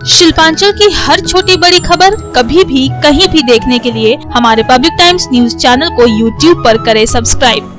शिल्पांचल की हर छोटी बड़ी खबर कभी भी कहीं भी देखने के लिए हमारे पब्लिक टाइम्स न्यूज चैनल को यूट्यूब पर करें सब्सक्राइब।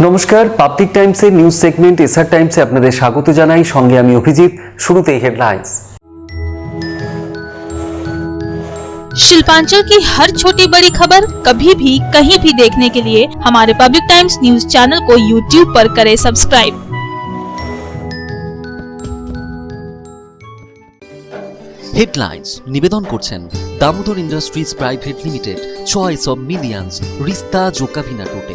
নমস্কার, পাবলিক টাইমসের নিউজ সেগমেন্ট এসআর টাইমসে আপনাদের স্বাগত জানাই। সঙ্গে আমি অভিজিৎ। শুরুতেই হেডলাইন্স। शिल्पांचल की हर छोटी बड़ी खबर कभी भी कहीं भी देखने के लिए हमारे पब्लिक टाइम्स न्यूज चैनल को यूट्यूब पर करें सब्सक्राइब। হেডলাইন্স নিবেদন করছেন Damodar Industries Private Limited, choice of millions, রিস্তা জোকাভিনা টোটে।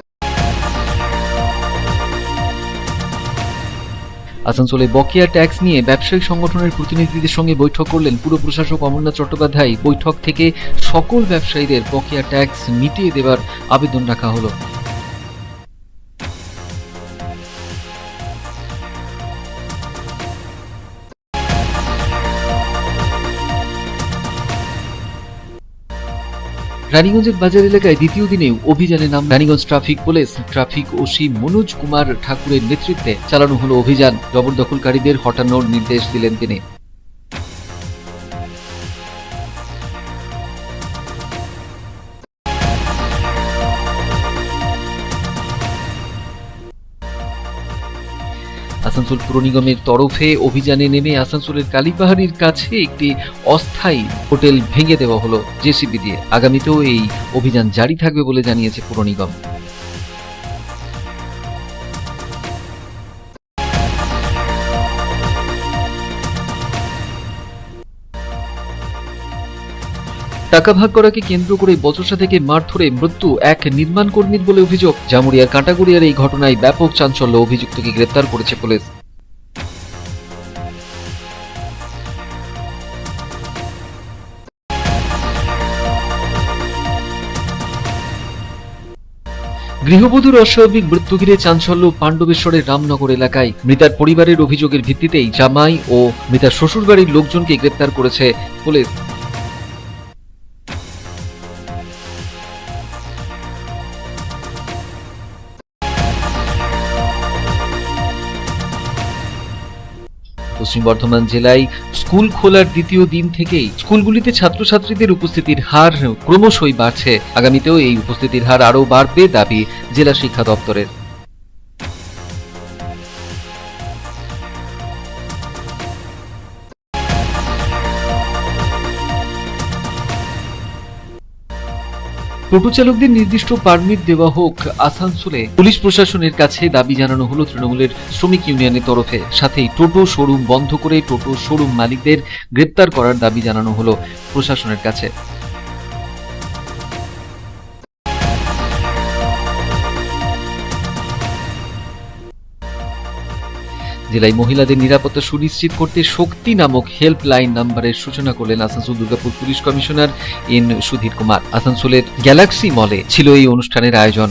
আসানসোলে বকেয়া ট্যাক্স নিয়ে ব্যবসায়িক সংগঠনের প্রতিনিধিদের সঙ্গে বৈঠক করলেন পুর প্রশাসক অমরনাথ চট্টোপাধ্যায়। বৈঠক থেকে সকল ব্যবসায়ীদের বকেয়া ট্যাক্স মিটিয়ে দেওয়ার আবেদন রাখা হলো। রানীগঞ্জের বাজার এলাকায় দ্বিতীয় দিনেও অভিযানে নাম Raniganj traffic police. Traffic OC Manoj Kumar ঠাকুরের নেতৃত্বে চালানো হলো অভিযান। জবরদখলকারীদের হটানোর নির্দেশ দিলেন তিনি। আসানসোল পুর নিগমের তরফে অভিযানে নেমে আসানসোলের কালীপাহাড়ির কাছে একটি অস্থায়ী হোটেল ভেঙে দেওয়া হলো জেসিবি দিয়ে। আগামীতেও এই অভিযান জারি থাকবে বলে জানিয়েছে পুর নিগম। টাকা ভাগ করাকে কেন্দ্র করে বচসা থেকে মারধরে মৃত্যু এক নির্মাণ কর্মীর বলে অভিযোগ। জামুরিয়ার কাঁটাগড়িয়ার এই ঘটনায় ব্যাপক চাঞ্চল্য। অভিযুক্তকে গ্রেপ্তার করেছে পুলিশ। গৃহবধূর অস্বাভাবিক মৃত্যু ঘিরে চাঞ্চল্য পাণ্ডবেশ্বরের রামনগর এলাকায়। মৃতার পরিবারের অভিযোগের ভিত্তিতেই জামাই ও মৃতার শ্বশুরবাড়ির লোকজনকে গ্রেপ্তার করেছে পুলিশ। পশ্চিম বর্ধমান জেলায় স্কুল খোলার দ্বিতীয় দিন থেকেই স্কুলগুলিতে ছাত্রছাত্রীদের উপস্থিতির হার ক্রমশই বাড়ছে। আগামীতেও এই উপস্থিতির হার আরও বাড়বে দাবি জেলা শিক্ষা দপ্তরের। টোটো চালকদের নির্দিষ্ট পারমিট দেওয়া হোক। আসানসোলে পুলিশ প্রশাসনের কাছে দাবি জানানো হলো তৃণমূলের শ্রমিক ইউনিয়নের তরফে। সাথেই টোটো শোরুম বন্ধ করে টোটো শোরুম মালিকদের গ্রেপ্তার করার দাবি জানানো হলো প্রশাসনের কাছে। জেলায় মহিলাদের নিরাপত্তা সুনিশ্চিত করতে শক্তি নামক হেল্পলাইন নাম্বারের সূচনা করলেন Asansol Durgapur police commissioner N Sudhir Kumar. আসানসোলের গ্যালাক্সি মলে ছিল এই অনুষ্ঠানের আয়োজন।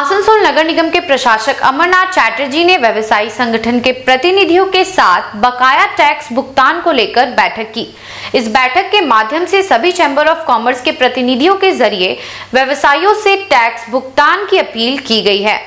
आसनसोल नगर निगम के प्रशासक अमरनाथ चैटर्जी ने व्यवसायी संगठन के प्रतिनिधियों के साथ बकाया टैक्स भुगतान को लेकर बैठक की। इस बैठक के माध्यम से सभी चैम्बर ऑफ कॉमर्स के प्रतिनिधियों के जरिए व्यवसायियों से टैक्स भुगतान की अपील की गई है।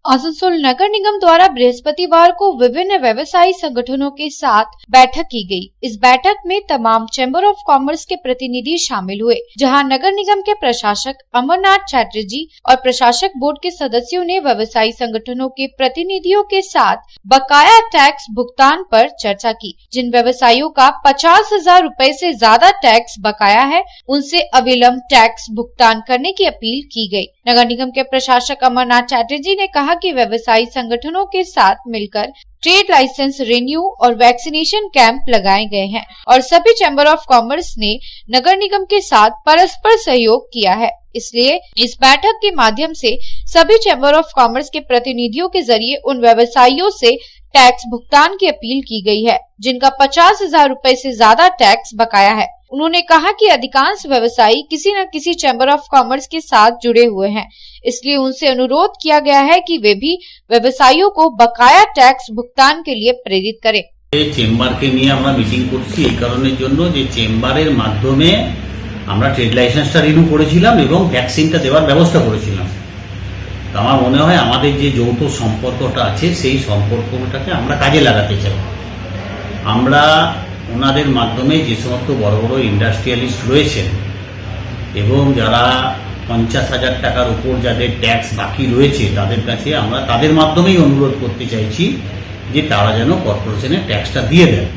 आसनसोल नगर निगम द्वारा बृहस्पतिवार को विभिन्न व्यवसायी संगठनों के साथ बैठक की गई। इस बैठक में तमाम चैम्बर ऑफ कॉमर्स के प्रतिनिधि शामिल हुए, जहां नगर निगम के प्रशासक अमरनाथ चैटर्जी और प्रशासक बोर्ड के सदस्यों ने व्यवसायी संगठनों के प्रतिनिधियों के साथ बकाया टैक्स भुगतान पर चर्चा की। जिन व्यवसायियों का 50,000 रूपए से ज्यादा टैक्स बकाया है, उनसे अविलंब टैक्स भुगतान करने की अपील की गयी। नगर निगम के प्रशासक अमरनाथ चैटर्जी ने कहा कि व्यवसायी संगठनों के साथ मिलकर ट्रेड लाइसेंस रिन्यू और वैक्सीनेशन कैंप लगाए गए हैं और सभी चैम्बर ऑफ कॉमर्स ने नगर निगम के साथ परस्पर सहयोग किया है। इसलिए इस बैठक के माध्यम से सभी चैम्बर ऑफ कॉमर्स के प्रतिनिधियों के जरिए उन व्यवसायियों से टैक्स भुगतान की अपील की गई है जिनका 50,000 रूपए से ज्यादा टैक्स बकाया है। उन्होंने कहा कि अधिकांश व्यवसायी किसी न किसी चैम्बर ऑफ कॉमर्स के साथ जुड़े हुए हैं, इसलिए उनसे अनुरोध किया गया है कि वे भी व्यवसायियों को बकाया टैक्स भुगतान के लिए प्रेरित करें। চেম্বারকে নিয়ে আমরা মিটিং করছি এই কারণের জন্য যে চেম্বারের মাধ্যমে আমরা ট্রেড লাইসেন্সটা রিনিউ করেছিলাম এবং ভ্যাকসিনটা দেওয়ার ব্যবস্থা করেছিলাম। তো আমার মনে হয় আমাদের যে যৌথ সম্পর্কটা আছে সেই সম্পর্কটাকে আমরা কাজে লাগাতে চাই। আমরা ওনাদের মাধ্যমে যে সমস্ত বড় বড় ইন্ডাস্ট্রিয়ালিস্ট রয়েছেন এবং যারা 50,000 টাকার উপর যাদের ট্যাক্স বাকি রয়েছে তাদের কাছে আমরা তাদের মাধ্যমেই অনুরোধ করতে চাইছি যে তারা যেন কর্পোরেশনের ট্যাক্সটা দিয়ে দেন।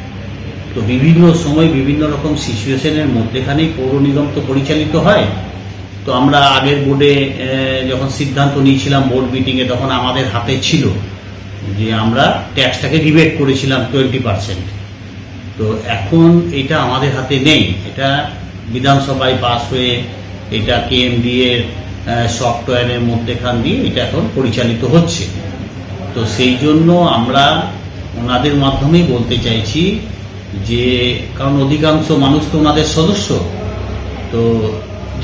তো বিভিন্ন সময় বিভিন্ন রকম সিচুয়েশনের মধ্যেখানেই পৌর নিগম তো পরিচালিত হয়। তো আমরা আগের বোর্ডে যখন সিদ্ধান্ত নিয়েছিলাম বোর্ড মিটিংয়ে তখন আমাদের হাতে ছিল যে আমরা ট্যাক্সটাকে রিবেট করেছিলাম 20%। তো এখন এটা আমাদের হাতে নেই, এটা বিধানসভায় পাস হয়ে এটা কেএমডি এর সফটওয়্যারের মধ্যেখান দিয়ে এটা এখন পরিচালিত হচ্ছে। তো সেই জন্য আমরা ওনাদের মাধ্যমেই বলতে চাইছি যে কারণ অধিকাংশ মানুষ তো ওনাদের সদস্য, তো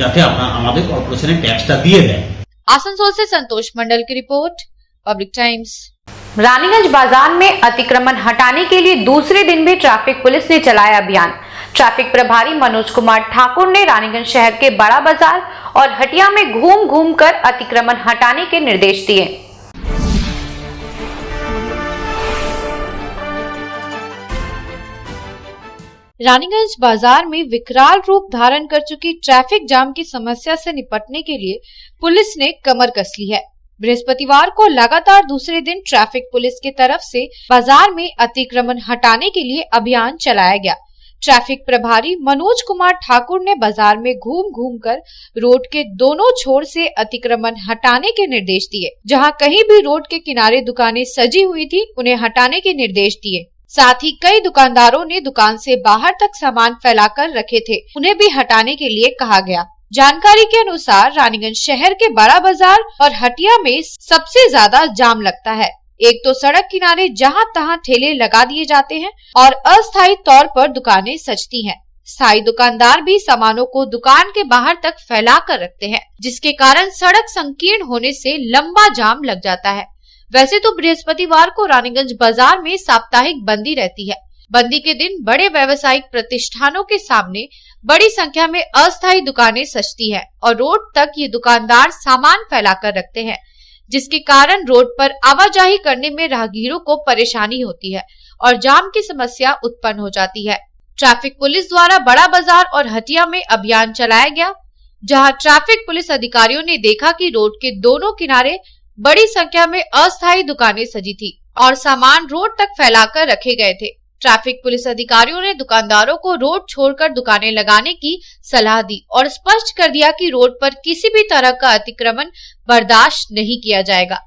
যাতে আমাদের কর্পোরেশনের ট্যাক্সটা দিয়ে দেয়। आसनसोल से संतोष मंडल की रिपोर्ट, पब्लिक टाइम्स। रानीगंज बाजार में अतिक्रमण हटाने के लिए दूसरे दिन भी ट्रैफिक पुलिस ने चलाया अभियान। ट्रैफिक प्रभारी मनोज कुमार ठाकुर ने रानीगंज शहर के बड़ा बाजार और हटिया में घूम घूम कर अतिक्रमण हटाने के निर्देश दिए। रानीगंज बाजार में विकराल रूप धारण कर चुकी ट्रैफिक जाम की समस्या से निपटने के लिए पुलिस ने कमर कस ली है। बृहस्पतिवार को लगातार दूसरे दिन ट्रैफिक पुलिस की तरफ से बाजार में अतिक्रमण हटाने के लिए अभियान चलाया गया। ट्रैफिक प्रभारी मनोज कुमार ठाकुर ने बाजार में घूम घूम कर रोड के दोनों छोर से अतिक्रमण हटाने के निर्देश दिए। जहां कहीं भी रोड के किनारे दुकानें सजी हुई थी, उन्हें हटाने के निर्देश दिए। साथ ही कई दुकानदारों ने दुकान से बाहर तक सामान फैलाकर रखे थे, उन्हें भी हटाने के लिए कहा गया। जानकारी के अनुसार रानीगंज शहर के बड़ा बाजार और हटिया में सबसे ज्यादा जाम लगता है। एक तो सड़क किनारे जहां तहां ठेले लगा दिए जाते हैं और अस्थायी तौर पर दुकानें सजती हैं। स्थायी दुकानदार भी सामानों को दुकान के बाहर तक फैला कर रखते हैं, जिसके कारण सड़क संकीर्ण होने से लंबा जाम लग जाता है। वैसे तो बृहस्पतिवार को रानीगंज बाजार में साप्ताहिक बंदी रहती है। बंदी के दिन बड़े व्यावसायिक प्रतिष्ठानों के सामने बड़ी संख्या में अस्थायी दुकानें सजती हैं और रोड तक ये दुकानदार सामान फैलाकर रखते हैं, जिसके कारण रोड पर आवाजाही करने में राहगीरों को परेशानी होती है और जाम की समस्या उत्पन्न हो जाती है। ट्रैफिक पुलिस द्वारा बड़ा बाजार और हटिया में अभियान चलाया गया, जहां ट्रैफिक पुलिस अधिकारियों ने देखा कि रोड के दोनों किनारे बड़ी संख्या में अस्थायी दुकानें सजी थी और सामान रोड तक फैलाकर रखे गए थे। ट्रैफिक पुलिस अधिकारियों ने दुकानदारों को रोड छोड़कर दुकानें लगाने की सलाह दी और स्पष्ट कर दिया कि रोड पर किसी भी तरह का अतिक्रमण बर्दाश्त नहीं किया जाएगा।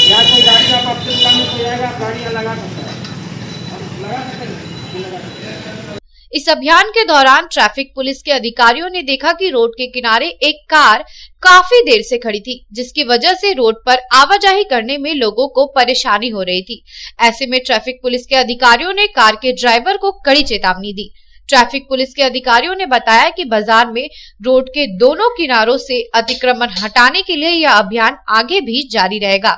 या कोई गाड़ी का ऑप्शन करने को जाएगा, गाड़ी लगा सकता है, लगा सकते हैं। इस अभियान के दौरान ट्रैफिक पुलिस के अधिकारियों ने देखा कि रोड के किनारे एक कार काफी देर से खड़ी थी, जिसकी वजह से रोड पर आवाजाही करने में लोगों को परेशानी हो रही थी। ऐसे में ट्रैफिक पुलिस के अधिकारियों ने कार के ड्राइवर को कड़ी चेतावनी दी। ट्रैफिक पुलिस के अधिकारियों ने बताया कि बाजार में रोड के दोनों किनारों से अतिक्रमण हटाने के लिए यह अभियान आगे भी जारी रहेगा।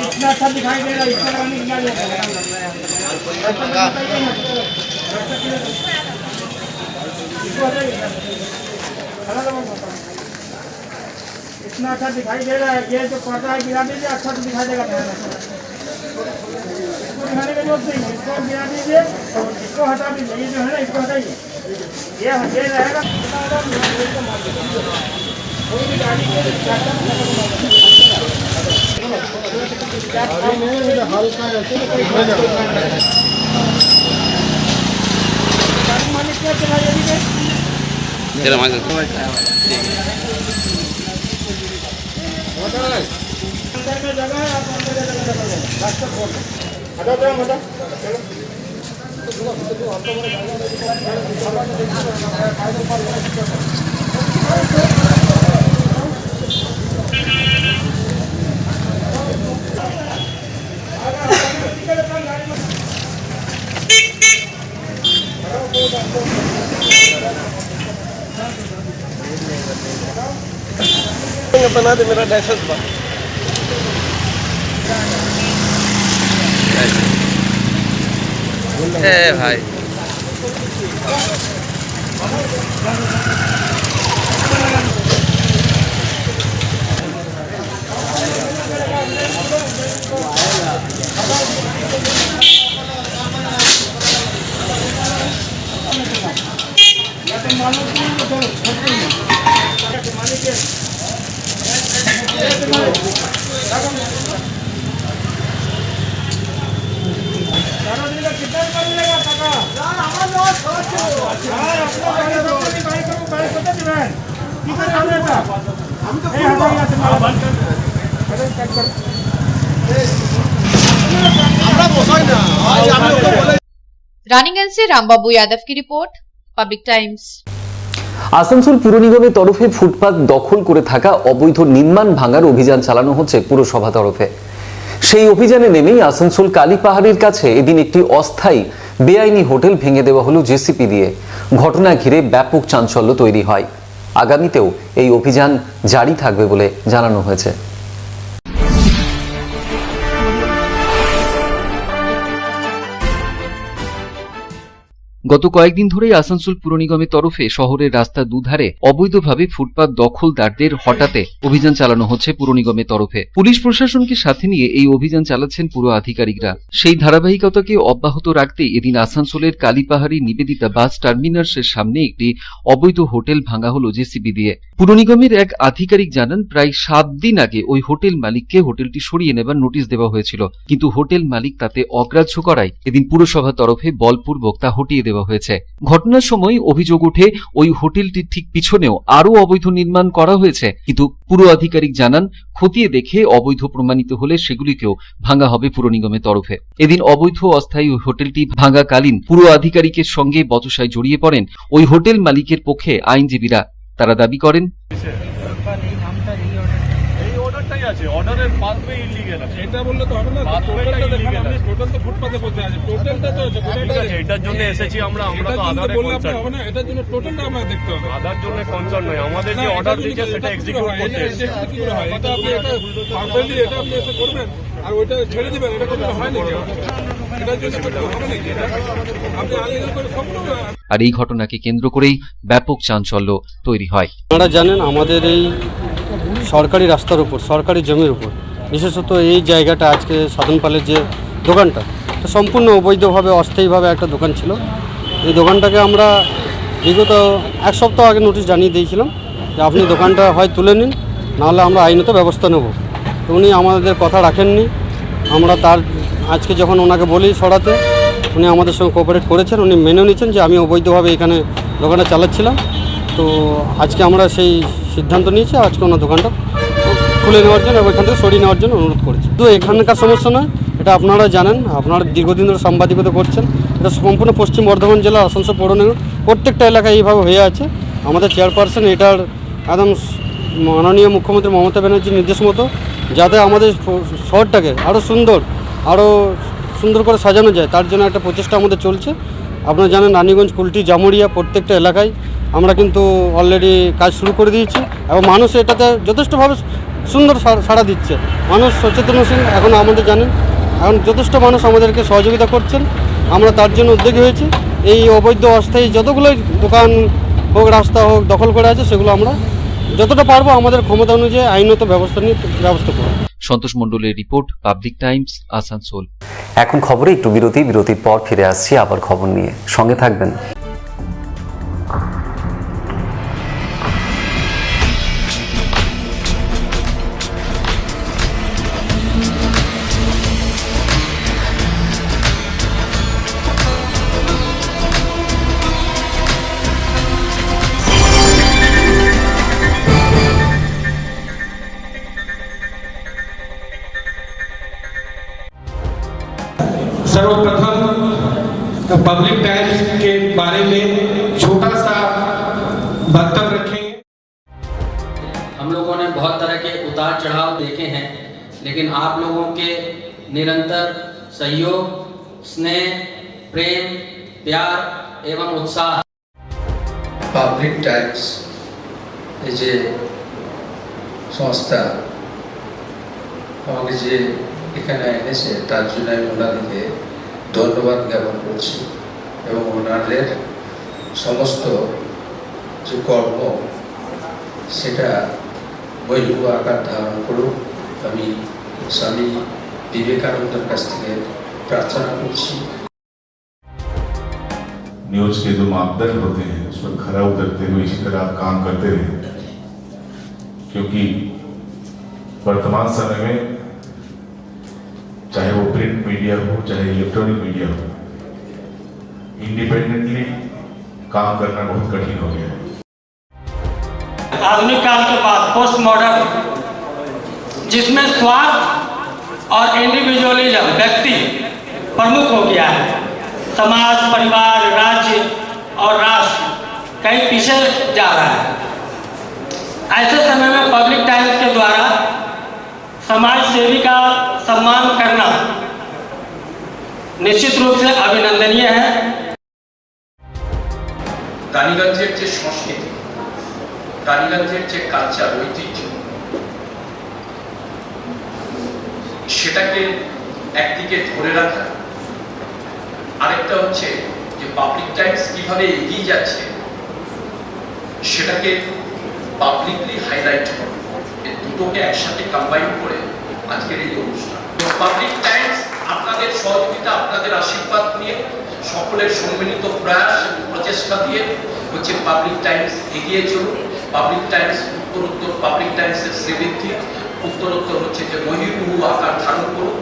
इतना अच्छा दिखाई दे रहा है, इसको लगाने इतना अच्छा दिखाई दे रहा है। ये जो पर्दा है गिरा दीजिए, अच्छा तो दिखाई देगा। इसको दिखाने की जरूरत नहीं है, इसको गिरा दीजिए, इसको हटा दीजिए। ये जो है ना, इसको हटाइए, ये रहेगा। कोई भी गाड़ी को अंदर में जगह है, आप अंदर जगह रास्ता खोल हटा दो, हटा बना दे मेरा लाइसेंस बा भाई। रानीगंज से रामबाबू यादव की रिपोर्ट, पब्लिक टाइम्स। আসানসোল পুর নিগমের তরফে ফুটপাত দখল করে থাকা অবৈধ নির্মাণ ভাঙার অভিযান চালানো হচ্ছে পুরসভা তরফে। সেই অভিযানে নেমেই আসানসোল কালীপাহাড়ির কাছে এদিন একটি অস্থায়ী বেআইনি হোটেল ভেঙে দেওয়া হলো জেসিপি দিয়ে। ঘটনা ঘিরে ব্যাপক চাঞ্চল্য তৈরি হয়। আগামীতেও এই অভিযান জারি থাকবে বলে জানানো হয়েছে। গত কয়েকদিন ধরেই আসানসোল পুর নিগমের তরফে শহরের রাস্তার দুধারে অবৈধভাবে ফুটপাত দখলদারদের হটাতে অভিযান চালানো হচ্ছে পুর নিগমের তরফে। পুলিশ প্রশাসনকে সাথে নিয়ে এই অভিযান চালাচ্ছেন পুর আধিকারিকরা। সেই ধারাবাহিকতাকে অব্যাহত রাখতে এদিন আসানসোলের কালীপাহাড়ি নিবেদিতা বাস টার্মিনাসের সামনে একটি অবৈধ হোটেল ভাঙা হলো জেসিবি দিয়ে। পুর নিগমের এক আধিকারিক জানান, প্রায় 7 দিন আগে ওই হোটেল মালিককে হোটেলটি সরিয়ে নেবার নোটিশ দেওয়া হয়েছিল, কিন্তু হোটেল মালিক তাতে অগ্রাহ্য করায় এদিন পুরসভার তরফে বলপূর্বক তা হটিয়ে দেওয়া হয়েছে। ঘটনার সময় অভিযোগ ওঠে ওই হোটেলটির ঠিক পিছনেও আরো অবৈধ নির্মাণ করা হয়েছে, কিন্তু পুর আধিকারিক জানান খতিয়ে দেখে অবৈধ প্রমাণিত হলে সেগুলিকেও ভাঙা হবে পুর নিগমের তরফে। এদিন অবৈধ অস্থায়ী হোটেলটি ভাঙাকালীন পুর আধিকারিকের সঙ্গে বচসায় জড়িয়ে পড়েন ওই হোটেল মালিকের পক্ষে আইনজীবীরা। তারা দাবি করেন, অর্ডারের পাথওয়ে ইলিগ্যাল আছে, এটা বললে তো হবে না। টোটালটা দেখেন, আপনি টোটাল তো ফুটপাতে বসে আছে, টোটালটা তো আছে, টোটালটা এটার জন্য এসেছি আমরা তো আধারে কনসার্ন হবে না, এটার জন্য টোটালটা আমরা দেখতে হবে। আধার জন্য কনসার্ন নয়, আমাদের যে অর্ডার দিয়েছে সেটা এক্সিকিউট করতে এসেছে। কি করে হয় এটা? আপনি এটা পারফেক্টলি এটা আপনি এসে করবেন আর ওইটা ছেড়ে দিবেন, এটা করতে হয় নাকি? এটার জন্য করতে হবে নাকি? আপনি আনলিগাল করে সম্পূর্ণ। আর এই ঘটনাকে কেন্দ্র করেই ব্যাপক চাঞ্চল্য তৈরি হয়। আপনারা জানেন আমাদের এই সরকারি রাস্তার উপর, সরকারি জমির উপর, বিশেষত এই জায়গাটা আজকে সাধন পালের যে দোকানটা সম্পূর্ণ অবৈধভাবে অস্থায়ীভাবে একটা দোকান ছিল। এই দোকানটাকে আমরা বিগত এক সপ্তাহ আগে নোটিশ জানিয়ে দিয়েছিলাম যে আপনি দোকানটা হয় তুলে নিন, নাহলে আমরা আইনত ব্যবস্থা নেব। তো উনি আমাদের কথা রাখেননি। আমরা তার আজকে যখন ওনাকে বলি সরাতে, উনি আমাদের সঙ্গে কোঅপারেট করেছেন, উনি মেনে নিয়েছেন যে আমি অবৈধভাবে এখানে দোকানটা চালাচ্ছিলাম। তো আজকে আমরা সেই সিদ্ধান্ত নিয়েছি, আজকে ওনার দোকানটা খুলে নেওয়ার জন্য এবং এখান থেকে সরিয়ে নেওয়ার জন্য অনুরোধ করেছি। তো এখানকার সমস্যা নয়, এটা আপনারা জানেন, আপনারা দীর্ঘদিন ধরে সাংবাদিকতা করছেন। এটা সম্পূর্ণ পশ্চিম বর্ধমান জেলা আসানসোল পৌর নিগম প্রত্যেকটা এলাকায় এইভাবে হয়ে আছে। আমাদের চেয়ারপারসন এটার একদম মাননীয় মুখ্যমন্ত্রী মমতা ব্যানার্জির নির্দেশ মতো যাতে আমাদের শহরটাকে আরও সুন্দর করে সাজানো যায়, তার জন্য একটা প্রচেষ্টা আমাদের চলছে। আপনারা জানেন রানীগঞ্জ, কুলটি, জামুরিয়া প্রত্যেকটা এলাকায় আমরা কিন্তু অলরেডি কাজ শুরু করে দিয়েছি এবং মানুষ এটাতে যথেষ্টভাবে সুন্দর সাড়া দিচ্ছে। মানুষ সচেতনশীল এখন আমাদের জানেন, এখন যথেষ্ট মানুষ আমাদেরকে সহযোগিতা করছেন। আমরা তার জন্য উদ্যোগী হয়েছি। এই অবৈধ অস্থায়ী যতগুলোই দোকান হোক, রাস্তা হোক দখল করে আছে, সেগুলো আমরা যতটা পারবো আমাদের ক্ষমতা অনুযায়ী আইনত ব্যবস্থা করব। সন্তোষ মণ্ডলের রিপোর্ট, পাবলিক টাইমস, আসানসোল। এখন খবরে একটু বিরতির পর ফিরে আসছি আবার খবর নিয়ে, সঙ্গে থাকবেন। सर्वप्रथम पब्लिक टाइम्स के बारे में छोटा सा वक्तव्य रखेंगे। हम लोगों ने बहुत तरह के उतार चढ़ाव देखे हैं, लेकिन आप लोगों के निरंतर सहयोग, स्नेह, प्रेम, प्यार एवं उत्साह। পাবলিক টাইমস এই যে সংস্থা আমাকে যে এখানে এনেছে তার জন্য আমি ওনাদেরকে ধন্যবাদ জ্ঞাপন করছি এবং ওনাদের সমস্ত যে কর্ম সেটা বৈভব আকার ধারণ করুক আমি স্বামী বিবেকানন্দের কাছ থেকে प्रार्थना করছি। न्यूज के जो मापदंड होते हैं उस पर खरा उतरते हुए इसी तरह आप काम करते रहे, क्योंकि वर्तमान समय में चाहे वो प्रिंट मीडिया हो चाहे इलेक्ट्रॉनिक मीडिया हो, इंडिपेंडेंटली काम करना बहुत कठिन हो गया है। आधुनिक काल के बाद पोस्ट मॉडर्न, जिसमें स्वार्थ और इंडिविजुअलिज्म व्यक्ति प्रमुख हो गया है, समाज, परिवार, राज्य और राष्ट्र कहीं पीछे जा रहा है। ऐसे समय में पब्लिक टाइम्स के द्वारा समाज सेवी का सम्मान करना निश्चित रूप से अभिनंदनीय है। রানীগঞ্জের যে সংস্কৃতি, রানীগঞ্জের যে কালচার, ঐতিহ্য, সেটাকে একদিকে ধরে রাখা, আরেকটা হচ্ছে যে পাবলিক টাইমস কিভাবে এগিয়ে যাচ্ছে সেটাকে পাবলিকলি হাইলাইট করা, এই দুটোকে একসাথে কম্বাইন করে আজকের এই অনুষ্ঠান। পাবলিক টাইমস আপনাদের সহযোগিতা, আপনাদের আশীর্বাদ নিয়ে, সকলের সম্মিলিত প্রয়াস প্রচেষ্টা দিয়ে হচ্ছে পাবলিক টাইমস এগিয়ে চলুন। পাবলিক টাইমস উত্তরোত্তর, পাবলিক টাইমসের শ্রীবৃদ্ধি উত্তরোত্তর হচ্ছে যে মহিরুহ আকার ধারণ করুন।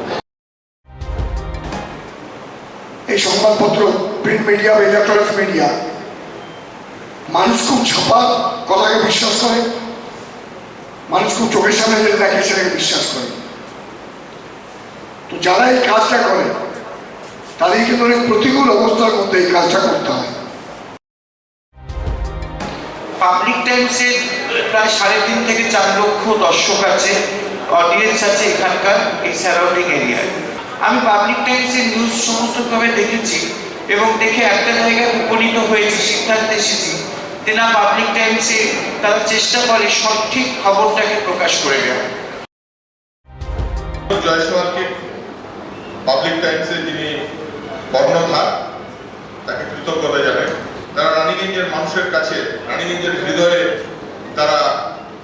এই সংবাদপত্র, প্রিন্ট মিডিয়া বা ইলেকট্রনিক্স মিডিয়া, মানুষ খুব ছাপা কথাকে বিশ্বাস করে, মানুষ খুব চোখের সামনে যেটা দেখে সেটাকে বিশ্বাস করে। তো যারা এই কাজটা করে তাদের কিন্তু অনেক প্রতিকূল অবস্থার মধ্যে এই কাজটা করতে হয়। পাবলিক টাইমসে প্রায় 3.5 থেকে 4 লক্ষ দর্শক আছে, অডিয়েন্স আছে এখানকার এই সারাউন্ডিং এরিয়ায়। আমি পাবলিক টাইমসের নিউজ সমস্তভাবে দেখেছি এবং দেখে একটা জায়গায় উপনীত হয়েছি, সিদ্ধান্তে এসেছি যে না, পাবলিক টাইমসে তারা চেষ্টা করে সঠিক খবরটাকে প্রকাশ করে দেওয়া। জয়সওয়ালকে পাবলিক টাইমসের যিনি কর্ণধার, তাকে কৃতজ্ঞতা জানাই। তারা রানীগঞ্জের মানুষের কাছে, রানীগঞ্জের হৃদয়ে তারা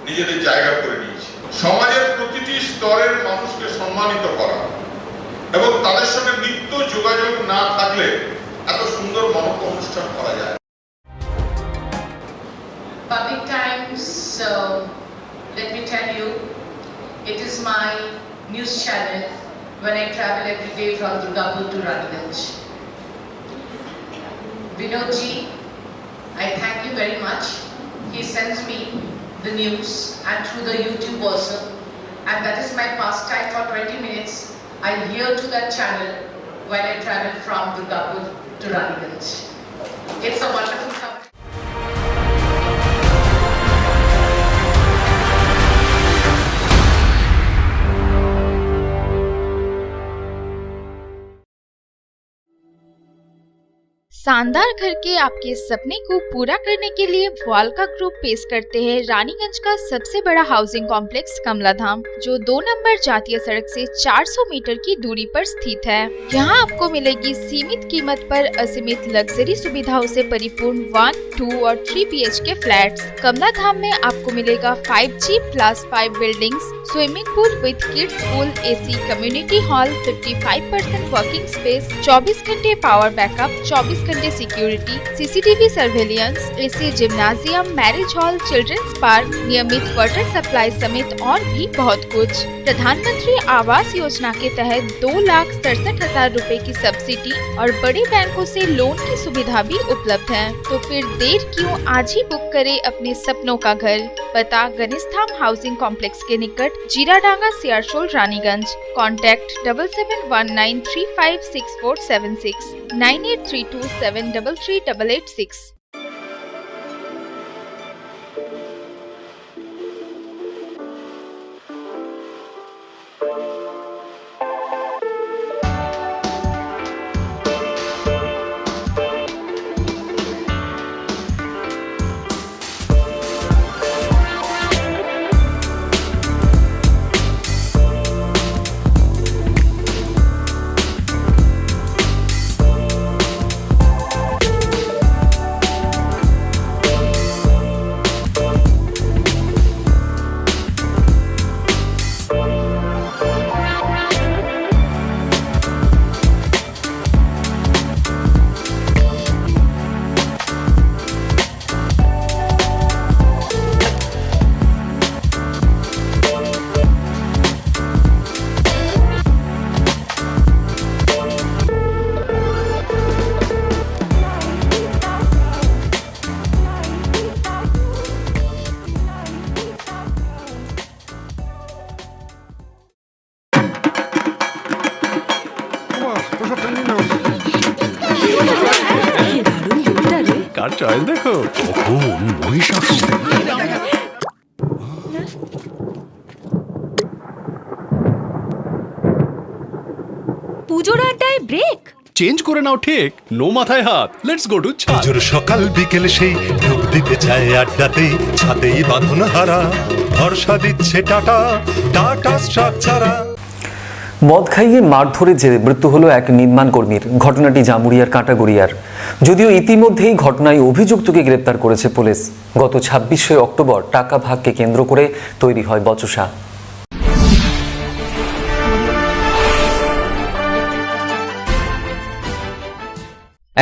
নিজেদের জায়গা করে নিয়েছে। সমাজের প্রতিটি স্তরের মানুষকে সম্মানিত করা এবং তাদের সঙ্গে নিত্য যোগাযোগ না থাকলে এত সুন্দর মহৎ অনুষ্ঠান করা যায়। Public Times, let me tell you, it is my news channel when I travel every day from Durgapur to Raniganj. Vinodji, I thank you very much. He sends me the news and through the YouTube also, and that is my pastime for 20 minutes. I hear to that channel when I travel from Durgapur to Raniganj. It's a wonderful cover. शानदार घर के आपके सपने को पूरा करने के लिए वालका ग्रुप पेश करते हैं रानीगंज का सबसे बड़ा हाउसिंग कॉम्प्लेक्स कमलाधाम, जो 2 नंबर जातीय सड़क से 400 मीटर की दूरी पर स्थित है। यहाँ आपको मिलेगी सीमित कीमत पर असीमित लग्जरी सुविधाओं से परिपूर्ण 1, 2 और 3 BHK फ्लैट्स। कमलाधाम में आपको मिलेगा 5G+5 buildings, swimming pool with kids pool, AC community hall, 55% working space, 24 घंटे पावर बैकअप, 24 घंटे security, CCTV surveillance, AC gymnasium, marriage hall, children's park, नियमित वाटर सप्लाई समेत और भी बहुत कुछ। प्रधानमंत्री आवास योजना के तहत 2,67,000 रुपए की सब्सिडी और बड़े बैंकों से लोन की सुविधा भी उपलब्ध है। तो फिर देर क्यों, आज ही बुक करें अपने सपनों का घर। पता गणेशधाम हाउसिंग कॉम्प्लेक्स के निकट, जीराडांगा, सियारशोल, रानीगंज। कॉन्टैक्ट 7719356476 9832733886। কার চয়েস দেখো, কখন মহিষাসুর। পুজোর আড্ডায় ব্রেক চেঞ্জ করে নাও ঠিক, নো মাথায় হাত। লেটস গো টু ছাদ। পুজোর সকাল বিকেল সেই ডুব দিতে চায় আড্ডাতেই, ছাদেই বাঁধন হারা ভরসা দিচ্ছে টাটা, টাটা স্ট্রাকচারা। মদ খাইয়ে মারধরে জেরে মৃত্যু হলো এক নির্মাণ কর্মীর। ঘটনাটি জামুরিয়ার কাঁটাগড়িয়ার। যদিও ইতিমধ্যেই ঘটনায় অভিযুক্তকে গ্রেপ্তার করেছে পুলিশ। গত 26শে অক্টোবর টাকা ভাগকে কেন্দ্র করে তৈরি হয় বচসা।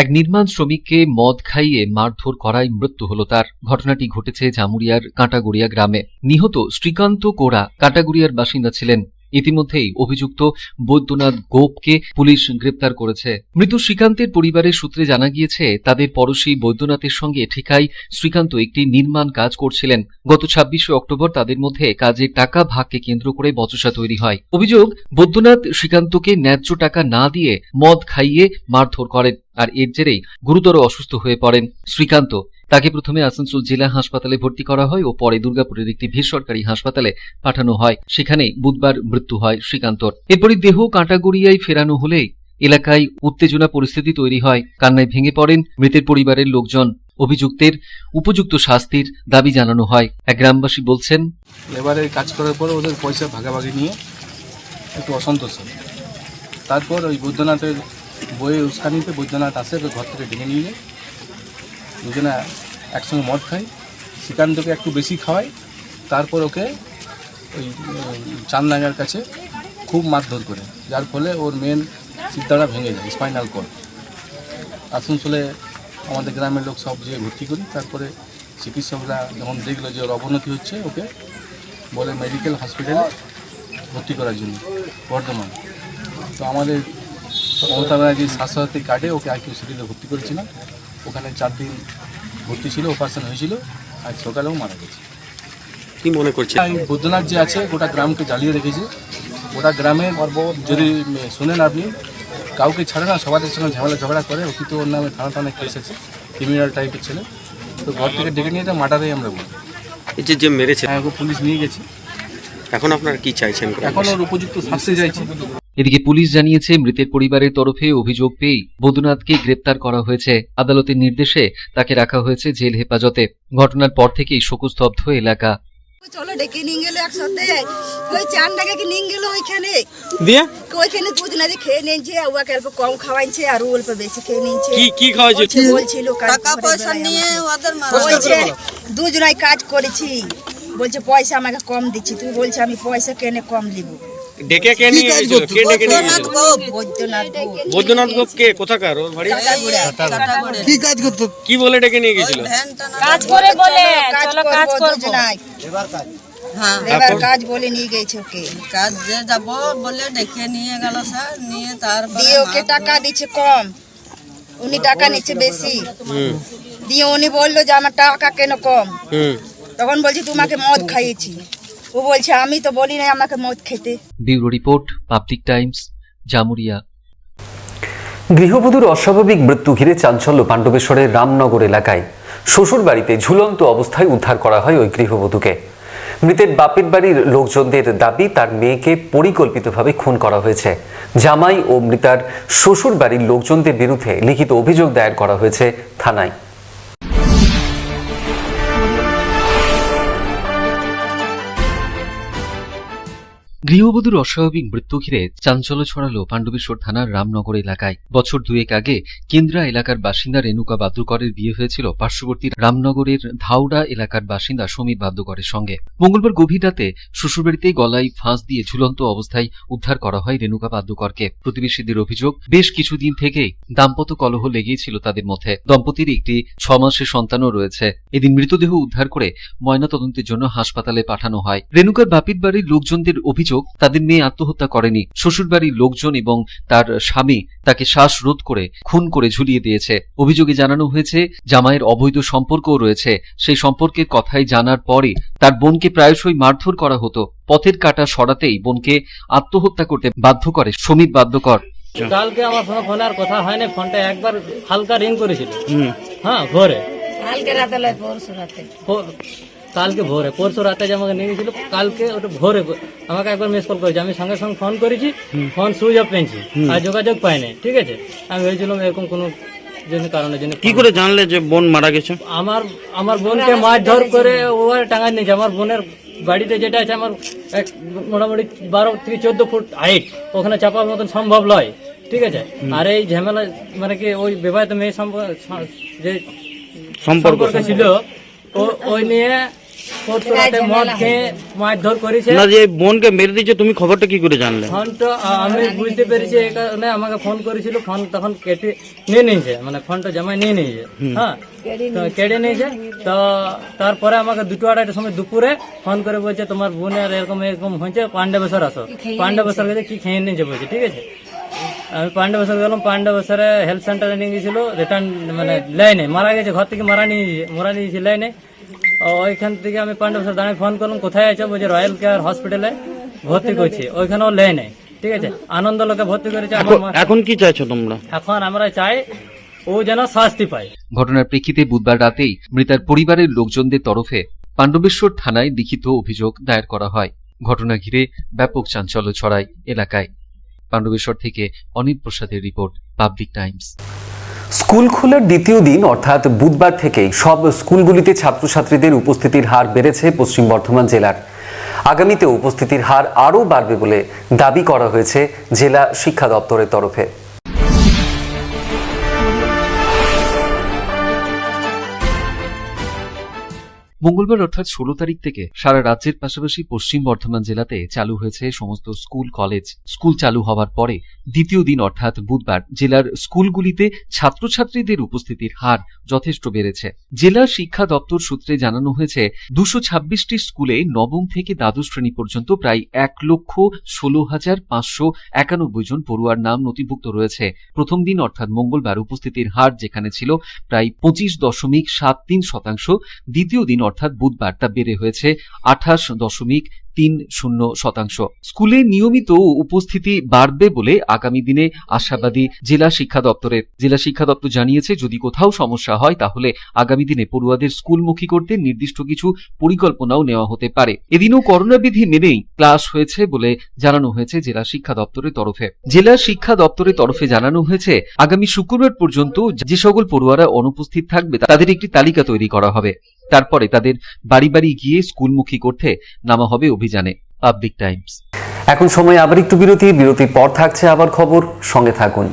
এক নির্মাণ শ্রমিককে মদ খাইয়ে মারধর করায় মৃত্যু হল তার। ঘটনাটি ঘটেছে জামুরিয়ার কাঁটাগড়িয়া গ্রামে। নিহত শ্রীকান্ত কোরা কাঁটাগড়িয়ার বাসিন্দা ছিলেন। ইতিমধ্যেই অভিযুক্ত বৈদ্যনাথ গোপকে পুলিশ গ্রেপ্তার করেছে। মৃত শ্রীকান্তের পরিবারের সূত্রে জানা গিয়েছে, তাদের পড়শী বৈদ্যনাথের সঙ্গে ঠিকায় শ্রীকান্ত একটি নির্মাণ কাজ করছিলেন। গত 26শে অক্টোবর তাদের মধ্যে কাজের টাকা ভাগকে কেন্দ্র করে বচসা তৈরি হয়। অভিযোগ, বৈদ্যনাথ শ্রীকান্তকে ন্যায্য টাকা না দিয়ে মদ খাইয়ে মারধর করেন, আর এর জেরেই গুরুতর অসুস্থ হয়ে পড়েন শ্রীকান্ত। তাকে প্রথমে আসানসোল জেলা হাসপাতালে ভর্তি করা হয় ও পরে দুর্গাপুরের একটি বেসরকারি হাসপাতালে পাঠানো হয়। সেখানে বুধবার মৃত্যু হয় শ্রীকান্তর। এরপরই দেহ কাঁটাগড়িয়ায় ফেরানো হলে এলাকায় উত্তেজনা পরিস্থিতি তৈরি হয়। কান্নায় ভেঙে পড়েন মৃতের পরিবারের লোকজন। অভিযুক্তের উপযুক্ত শাস্তির দাবি জানানো হয়। এক গ্রামবাসী বলছেন, লেবারের কাজ করার পর ওদের পয়সা ভাগাভাগি নিয়ে একটু অসন্তোষ হয়। তারপর ওই বৈদ্যনাথের বইয়ের উস্কানিতে বৈদ্যনাথ আসে, ঘর থেকে ডেকে নিয়ে যায়। দুজনে একসঙ্গে মদ খায়, শ্রীকান্তকে একটু বেশি খাওয়ায়। তারপর ওকে ওই চাঁদনাগার কাছে খুব মারধর করে, যার ফলে ওর মেন সিদ্ধাটা ভেঙে যায়, স্পাইনাল কর্ড। আসানসোলে আমাদের গ্রামের লোক সব যেয়ে ভর্তি করি। তারপরে চিকিৎসকরা যখন দেখলো যে ওর অবনতি হচ্ছে, ওকে বলে মেডিকেল হসপিটালে ভর্তি করার জন্য বর্ধমান। তো আমাদের মমতা ব্যানার্জির স্বাস্থ্যসাথী কার্ডে ওকে আইকিউ সিটিতে ভর্তি করেছিলাম। ওখানে 4 দিন ভর্তি ছিল, অপারেশন হয়েছিল, আজ সকালেও মারা গেছে। কি মনে করছে? বৈদ্যনাথ যে আছে গোটা গ্রামকে জ্বালিয়ে রেখেছে। গোটা গ্রামের যদি শোনেন আপনি, কাউকে ছাড়ে না, সবাদের সঙ্গে ঝগড়া করে। ও কিন্তু ওর নামে থানা কেস আছে, ক্রিমিনাল টাইপের ছেলে। তো ঘর থেকে ডেকে নিয়ে মার্ডারেই আমরা বলি। এই যে মেরেছে, হ্যাঁ, ওকে পুলিশ নিয়ে গেছে। এখন আপনারা কি চাইছেন? এখন ওর উপযুক্ত শাস্তি চাইছি। এদিকে পুলিশ জানিয়েছে মৃতের পরিবারের তরফে অভিযোগ পেয়ে বৈদ্যনাথকে গ্রেপ্তার করা হয়েছে। আদালতের নির্দেশে তাকে রাখা হয়েছে জেল হেফাজতে। ঘটনার পর থেকেই শোকস্তব্ধ এলাকা। চলো ডেকে নিয়ে গেলে একসাথে, ওই 4 টাকাকে নিয়ে গেল ওইখানে দিয়ে ওইখানে দুধ না দিয়ে খেয়ে নিয়েছে, ওকে অল্প কম খাওয়াইছে আর অল্প বেশি খেয়ে নিয়েছে। কি খাওয়াইছে? বলছিল টাকা পয়সা নিয়ে ওদের বলছে দুজনাই কাজ করেছি, বলছে পয়সা আমাকে কম দিচ্ছি, তুই বলছে আমি পয়সা কেনে কম দিব। ডেকে কে নিয়ে গেছিল? কে ডেকে নিয়ে গেছিল? বৈদ্যনাথ গোপ কে? কোথাকার ওর বাড়ি? কি কাজ করতো? কি বলে ডেকে নিয়ে গেছিল? কাজ করে বলে চলো কাজ করব এবার কাজ বলে নিয়ে গেছে ওকে। কাজ যে যাব বলে ডেকে নিয়ে গেল স্যার, নিয়ে তারপর দিয়ে ওকে টাকা দিচ্ছে কম, উনি টাকা নিচ্ছে বেশি। দিয়ে উনি বললো যে আমার টাকা কেন কম? তখন বলছি তোমাকে মদ খাইয়েছি। ও বলছে আমি তো বলি না আমাকে মদ খেতে। Bureau report, public Times, Jamuria. গৃহবধূর অস্বাভাবিক মৃত্যু ঘিরে চাঞ্চল্য পাণ্ডবেশ্বরের রামনগর এলাকায়। শ্বশুর বাড়িতে ঝুলন্ত অবস্থায় উদ্ধার করা হয় ওই গৃহবধূকে। মৃতের বাপের বাড়ির লোকজনদের দাবি তার মেয়েকে পরিকল্পিতভাবে খুন করা হয়েছে। জামাই ও মৃতার শ্বশুর বাড়ির লোকজনদের বিরুদ্ধে লিখিত অভিযোগ দায়ের করা হয়েছে থানায়। গৃহবধূর অস্বাভাবিক মৃত্যু ঘিরে চাঞ্চল্য ছড়ালো পাণ্ডবেশ্বর থানার রামনগর এলাকায়। বছর 2 আগে কেন্দ্রা এলাকার বাসিন্দা রেণুকা বাদ্যকরের বিয়ে হয়েছিল পার্শ্ববর্তী রামনগরের ধাউড়া এলাকার বাসিন্দা সমীর বাদ্যকরের সঙ্গে। মঙ্গলবার গভীর রাতে শ্বশুরবাড়িতেই গলায় ফাঁস দিয়ে ঝুলন্ত অবস্থায় উদ্ধার করা হয় রেণুকা বাদ্যকরকে। প্রতিবেশীদের অভিযোগ, বেশ কিছুদিন থেকেই দাম্পত্য কলহ লেগেছিল তাদের মধ্যে। দম্পতির একটি 6 মাসের সন্তানও রয়েছে। এদিন মৃতদেহ উদ্ধার করে ময়নাতদন্তের জন্য হাসপাতালে পাঠানো হয়। রেণুকার বাপির বাড়ির লোকজনদের অভিযোগ, তাদের মেয়ে আত্মহত্যা করেনি, শ্বশুরবাড়ির লোকজন এবং তার স্বামী তাকে শ্বাসরোধ করে খুন করে ঝুলিয়ে দিয়েছে। অভিযোগে জানানো হয়েছে জামাইয়ের অবৈধ সম্পর্কও রয়েছে। সেই সম্পর্কের কথাই জানার পরে তার বোনকে প্রায়শই মারধর করা হতো। পথের কাঁটা সরাতেই বোনকে আত্মহত্যা করতে বাধ্য করে সমীর বাদ্যকর। কালকে আমার ফোনে আর কথা হয়নি, ফোনটা একবার হালকা রিং করেছিল। হ্যাঁ, ভোরে কালকে রাতে পরশু রাতে যে আমাকে নিয়ে গেছিল, কালকে ওটা ভোরে আমাকে একবার মিস কল করেছে। আমি সঙ্গে সঙ্গে ফোন করেছি, ফোন সুইচ অফ পেয়েছি, আর যোগাযোগ পাইনি। ঠিক আছে, আমি ভেবেছিলাম এরকম কোনো কারণের জন্য। কি করে জানলে যে বোন মারা গেছে? আমার বোনকে মারধর করে ওভাবে টাঙায় নিয়েছে। আমার বোনের বাড়িতে যেটা আছে, আমার মোটামুটি 12 থেকে 14 ফুট হাইট, ওখানে চাপার মতন সম্ভব নয়। ঠিক আছে, আর এই ঝামেলা মানে কি ওই বিবাহিত মেয়ে যে সম্পর্ক ছিল, ওই নিয়ে মারধর করেছে। না, যে বোনকে মেরে দিয়েছে, তুমি খবরটা কি করে জানলে? ফোনটা আমি বুঝতে পেরেছি, এই কারণে আমাকে ফোন করেছিল। ফোন তখন কেটে নিয়ে নিয়েছে, মানে ফোনটা জামাই নিয়ে নিয়েছে। হ্যাঁ, কেটে নিয়েছে। তো তারপরে আমাকে 2-2:30 সময় দুপুরে ফোন করে বলছে তোমার বোনের এরকম এরকম হয়েছে, পাণ্ডবেশ্বর আসো। পাণ্ডবেশ্বর গেছে, কি খেয়ে নিয়েছে বলছে। ঠিক আছে, আমি পাণ্ডবেশ্বর গেলাম। পাণ্ডবেশ্বরে হেলথ সেন্টারে নিয়ে গেছিল, রিটার্ন মানে লাইনে মারা গেছে, ঘর থেকে মারা নিয়েছে লাইনে। ওইখান থেকে আমি পাণ্ডবেশ্বর দাঁড়িয়ে ফোন করলাম, কোথায় আছে? বলছে রয়্যাল কেয়ার হসপিটালে ভর্তি করছি। ওইখানেও লেয় নেই। ঠিক আছে, আনন্দ লোকে ভর্তি করেছে। এখন কি চাইছো তোমরা? এখন আমরা চাই ও যেন শাস্তি পায়। ঘটনার প্রেক্ষিতে বুধবার রাতেই মৃতার পরিবারের লোকজনদের তরফে পাণ্ডবেশ্বর থানায় লিখিত অভিযোগ দায়ের করা হয়। ঘটনা ঘিরে ব্যাপক চাঞ্চল্য ছড়ায় এলাকায়। পাণ্ডবেশ্বর থেকে অনিল প্রসাদের রিপোর্ট, পাবলিক টাইমস। স্কুল খোলার দ্বিতীয় দিন অর্থাৎ বুধবার থেকেই সব স্কুলগুলিতে ছাত্রছাত্রীদের উপস্থিতির হার বেড়েছে পশ্চিম বর্ধমান জেলার। আগামীতে উপস্থিতির হার আরও বাড়বে বলে দাবি করা হয়েছে জেলা শিক্ষা দপ্তরের তরফে। মঙ্গলবার অর্থাৎ 16 তারিখ থেকে সারা রাজ্যের পাশাপাশি পশ্চিম বর্ধমান জেলাতে চালু হয়েছে সমস্ত স্কুল কলেজ। স্কুল চালু হওয়ার পরে দ্বিতীয় দিন অর্থাৎ বুধবার জেলার স্কুলগুলিতে ছাত্রছাত্রীদের উপস্থিতির হার যথেষ্ট বেড়েছে। জেলা শিক্ষা দপ্তর সূত্রে জানানো হয়েছে 226টি স্কুলে নবম থেকে দ্বাদশ শ্রেণী পর্যন্ত প্রায় 1,16,591 জন পড়ুয়ার নাম নথিভুক্ত রয়েছে। প্রথম দিন অর্থাৎ মঙ্গলবার উপস্থিতির হার যেখানে ছিল প্রায় 25.73%, দ্বিতীয় দিন অর্থাৎ বুধবার তা বেড়ে হয়েছে 28.30%। স্কুলে নিয়মিত উপস্থিতি বাড়বে বলে আগামী দিনে আশাবাদী জেলা শিক্ষা দপ্তরের। জেলা শিক্ষা দপ্তর জানিয়েছে যদি কোথাও সমস্যা হয় তাহলে আগামী দিনে পড়ুয়াদের স্কুলমুখী করতে নির্দিষ্ট কিছু পরিকল্পনাও নেওয়া হতে পারে। এদিনও করোনা বিধি মেনেই ক্লাস হয়েছে বলে জানানো হয়েছে জেলা শিক্ষা দপ্তরের তরফে। জেলা শিক্ষা দপ্তরের তরফে জানানো হয়েছে আগামী শুক্রবার পর্যন্ত যে সকল পড়ুয়ারা অনুপস্থিত থাকবে তাদের একটি তালিকা তৈরি করা হবে। তারপরে তাদের বাড়ি বাড়ি গিয়ে স্কুলমুখী করতে নামা হবে অভিযানে। Public Times. এখন সময় আবার একটু বিরতির পর থাকছে আবার খবর, সঙ্গে থাকুন।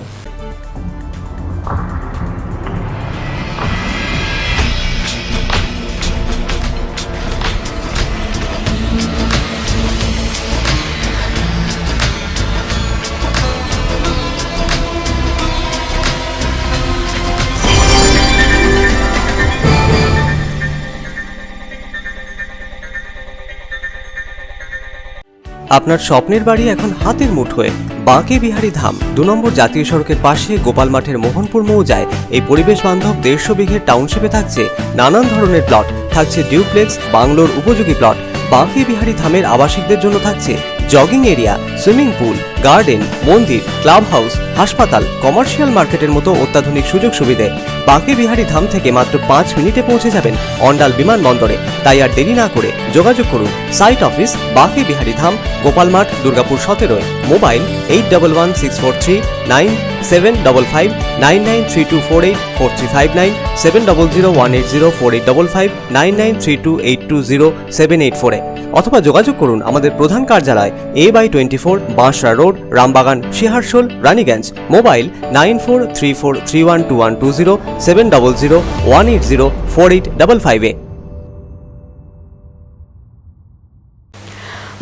আপনার স্বপ্নের বাড়ি এখন হাতের মুঠোয়। বাঁকে বিহারী ধাম 2 নম্বর জাতীয় সড়কের পাশে গোপাল মাঠের মোহনপুর মৌজায় এই পরিবেশ বান্ধব 150 বিঘের টাউনশিপে থাকছে নানান ধরনের প্লট, থাকছে ডিউপ্লেক্স, বাংলোর উপযোগী প্লট। বাঁকে বিহারী ধামের আবাসিকদের জন্য থাকছে jogging area, swimming pool, garden, মন্দির, ক্লাব হাউস, হাসপাতাল, কমার্শিয়াল মার্কেটের মতো অত্যাধুনিক সুযোগ সুবিধে। বাঁকে বিহারী ধাম থেকে মাত্র 5 মিনিটে পৌঁছে যাবেন অন্ডাল বিমানবন্দরে। তাই আর দেরি না করে যোগাযোগ করুন। সাইট অফিস বাঁকে বিহারী ধাম, গোপাল মাঠ, দুর্গাপুর 17। মোবাইল 8116439755 9932484359 7001804855 9932820784 অথবা যোগাযোগ করুন আমাদের প্রধান কার্যালয় A/24 Bansra road, Rambagan, Searsole, Raniganj. Mobile 9434312120 7001804855।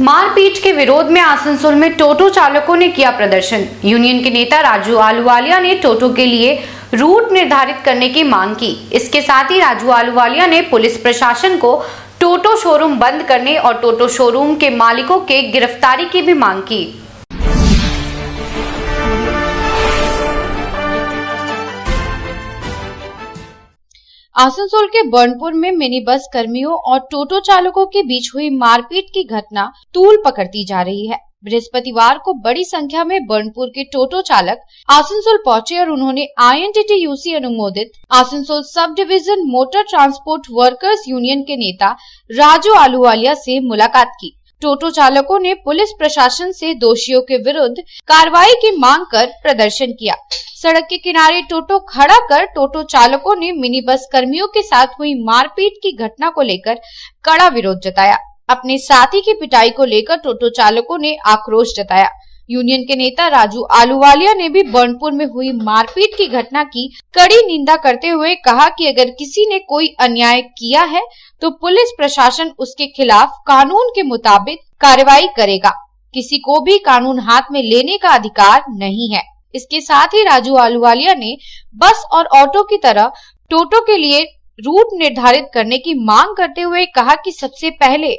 मारपीट के विरोध में आसनसोल में टोटो चालकों ने किया प्रदर्शन। यूनियन के नेता राजू आलूवालिया ने टोटो के लिए रूट निर्धारित करने की मांग की। इसके साथ ही राजू आलूवालिया ने पुलिस प्रशासन को टोटो शोरूम बंद करने और टोटो शोरूम के मालिकों के गिरफ्तारी की भी मांग की। आसनसोल के बर्नपुर में मिनी बस कर्मियों और टोटो चालकों के बीच हुई मारपीट की घटना तूल पकड़ती जा रही है। बृहस्पतिवार को बड़ी संख्या में बर्नपुर के टोटो चालक आसनसोल पहुंचे और उन्होंने INTTUC अनुमोदित Asansol sub division motor transport workers union के नेता राजू आलूवालिया से मुलाकात की। टोटो चालकों ने पुलिस प्रशासन से दोषियों के विरुद्ध कार्रवाई की मांग कर प्रदर्शन किया। सड़क के किनारे टोटो खड़ा कर टोटो चालकों ने मिनी बस कर्मियों के साथ हुई मारपीट की घटना को लेकर कड़ा विरोध जताया। अपने साथी की पिटाई को लेकर टोटो चालकों ने आक्रोश जताया। यूनियन के नेता राजू आलूवालिया ने भी बर्नपुर में हुई मारपीट की घटना की कड़ी निंदा करते हुए कहा कि अगर किसी ने कोई अन्याय किया है तो पुलिस प्रशासन उसके खिलाफ कानून के मुताबिक कार्रवाई करेगा। किसी को भी कानून हाथ में लेने का अधिकार नहीं है। इसके साथ ही राजू आलूवालिया ने बस और ऑटो की तरह टोटो के लिए रूट निर्धारित करने की मांग करते हुए कहा कि सबसे पहले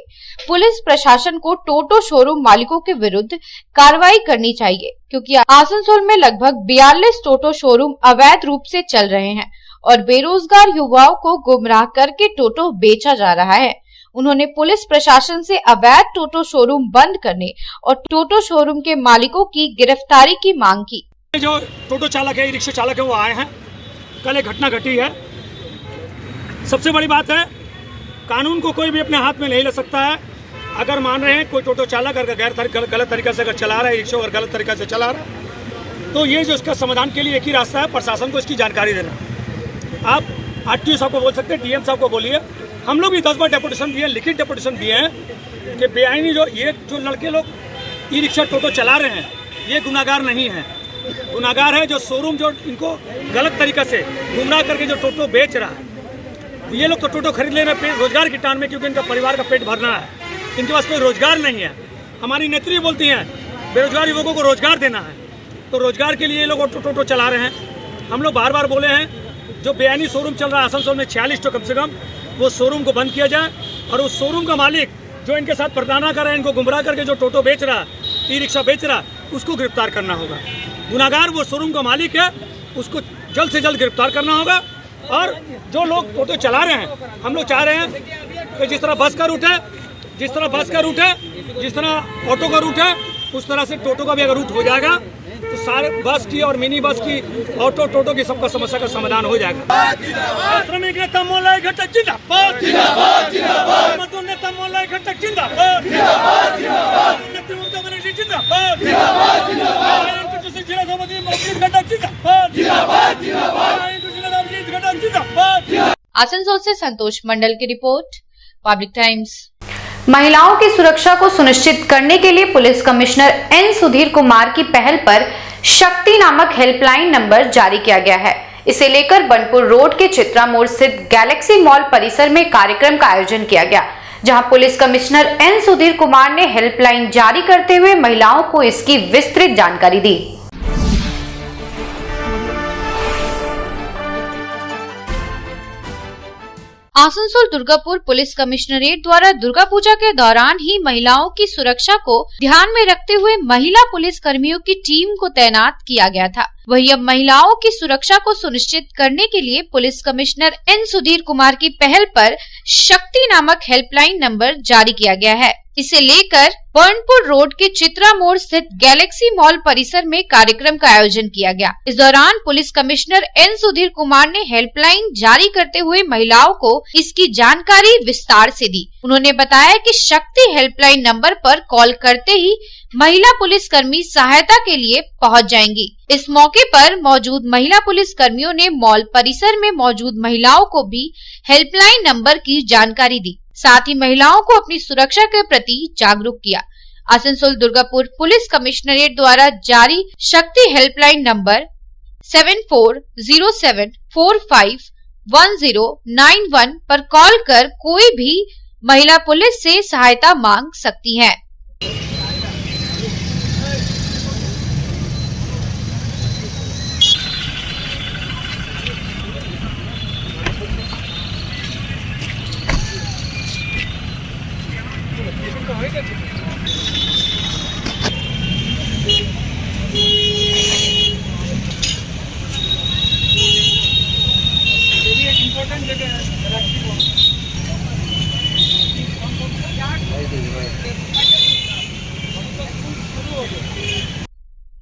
पुलिस प्रशासन को टोटो शोरूम मालिकों के विरुद्ध कार्रवाई करनी चाहिए, क्योंकि आसनसोल में लगभग 42 टोटो शोरूम अवैध रूप से चल रहे हैं और बेरोजगार युवाओं को गुमराह करके टोटो बेचा जा रहा है। उन्होंने पुलिस प्रशासन से अवैध टोटो शोरूम बंद करने और टोटो शोरूम के मालिकों की गिरफ्तारी की मांग की। जो टोटो चालक है, रिक्शा चालक है, वो आए हैं। कल एक घटना घटी है। सबसे बड़ी बात है, कानून को कोई भी अपने हाथ में नहीं ले सकता है। अगर मान रहे हैं कोई टोटो चालक अगर गलत तरीके से अगर चला रहा है, रिक्शा अगर गलत तरीके से चला रहा है, तो ये जो इसका समाधान के लिए एक ही रास्ता है, प्रशासन को इसकी जानकारी देना। आप RTO साहब को बोल सकते हैं, DM साहब को बोलिए। हम लोग भी 10 बार डेपुटेशन दिए, लिखित डेपुटेशन दिए हैं कि बेआईनी जो लड़के लोग ई रिक्शा टोटो चला रहे हैं, ये गुनाहगार नहीं है। गुनाहगार है जो शोरूम जो इनको गलत तरीके से गुमराह करके जो टोटो बेच रहा है। ये लोग तो टोटो खरीद लेना रोजगार की टान में, क्योंकि इनका परिवार का पेट भरना है, इनके पास कोई रोजगार नहीं है। हमारी नेत्री बोलती हैं बेरोजगार युवकों को रोजगार देना है, तो रोजगार के लिए ये लोग टोटो चला रहे हैं। हम लोग बार बार बोले हैं, जो बेआईनी शोरूम चल रहा है आसनसोल में 46 तो कम से कम, वो शोरूम को बंद किया जाए और उस शोरूम का मालिक जो इनके साथ प्रताड़ना कर रहा है, इनको गुमराह करके जो टोटो बेच रहा है, ई रिक्शा बेच रहा है, उसको गिरफ्तार करना होगा। गुनाहगार वो शोरूम का मालिक है, उसको जल्द से जल्द गिरफ्तार करना होगा। और जो लोग टोटो चला रहे हैं, हम लोग चाह रहे हैं कि जिस तरह बस का रूट है, जिस तरह ऑटो का रूट है, उस तरह से टोटो का भी अगर रूट हो जाएगा तो सारे बस की और मिनी बस की, ऑटो टोटो की सबका समस्या का समाधान हो जाएगा। श्रमिक नेता मोहल्ला घटक जिंदाबाद, मजदूर नेता मोहल्ला घटक जिंदाबाद, आसनसोल से संतोष मंडल की रिपोर्ट, पब्लिक टाइम्स। महिलाओं की सुरक्षा को सुनिश्चित करने के लिए police commissioner N Sudhir Kumar की पहल पर शक्ति नामक हेल्पलाइन नंबर जारी किया गया है। इसे लेकर बनपुर रोड के चित्रा मोड़ स्थित गैलेक्सी मॉल परिसर में कार्यक्रम का आयोजन किया गया, जहां police commissioner N Sudhir Kumar ने हेल्पलाइन जारी करते हुए महिलाओं को इसकी विस्तृत जानकारी दी। आसनसोल दुर्गापुर पुलिस कमिश्नरेट द्वारा दुर्गा पूजा के दौरान ही महिलाओं की सुरक्षा को ध्यान में रखते हुए महिला पुलिस कर्मियों की टीम को तैनात किया गया था। वहीं अब महिलाओं की सुरक्षा को सुनिश्चित करने के लिए police commissioner N Sudhir Kumar की पहल पर शक्ति नामक हेल्पलाइन नंबर जारी किया गया है। इसे लेकर बर्नपुर रोड के चित्रा मोड़ स्थित गैलेक्सी मॉल परिसर में कार्यक्रम का आयोजन किया गया। इस दौरान police commissioner N Sudhir Kumar ने हेल्पलाइन जारी करते हुए महिलाओं को इसकी जानकारी विस्तार से दी। उन्होंने बताया कि शक्ति हेल्पलाइन नंबर पर कॉल करते ही महिला पुलिस कर्मी सहायता के लिए पहुंच जाएंगी। इस मौके पर मौजूद महिला पुलिस कर्मियों ने मॉल परिसर में मौजूद महिलाओं को भी हेल्पलाइन नंबर की जानकारी दी, साथ ही महिलाओं को अपनी सुरक्षा के प्रति जागरूक किया। आसनसोल दुर्गापुर पुलिस कमिश्नरेट द्वारा जारी शक्ति हेल्पलाइन नंबर 7407451091 पर कॉल कर कोई भी महिला पुलिस से सहायता मांग सकती है।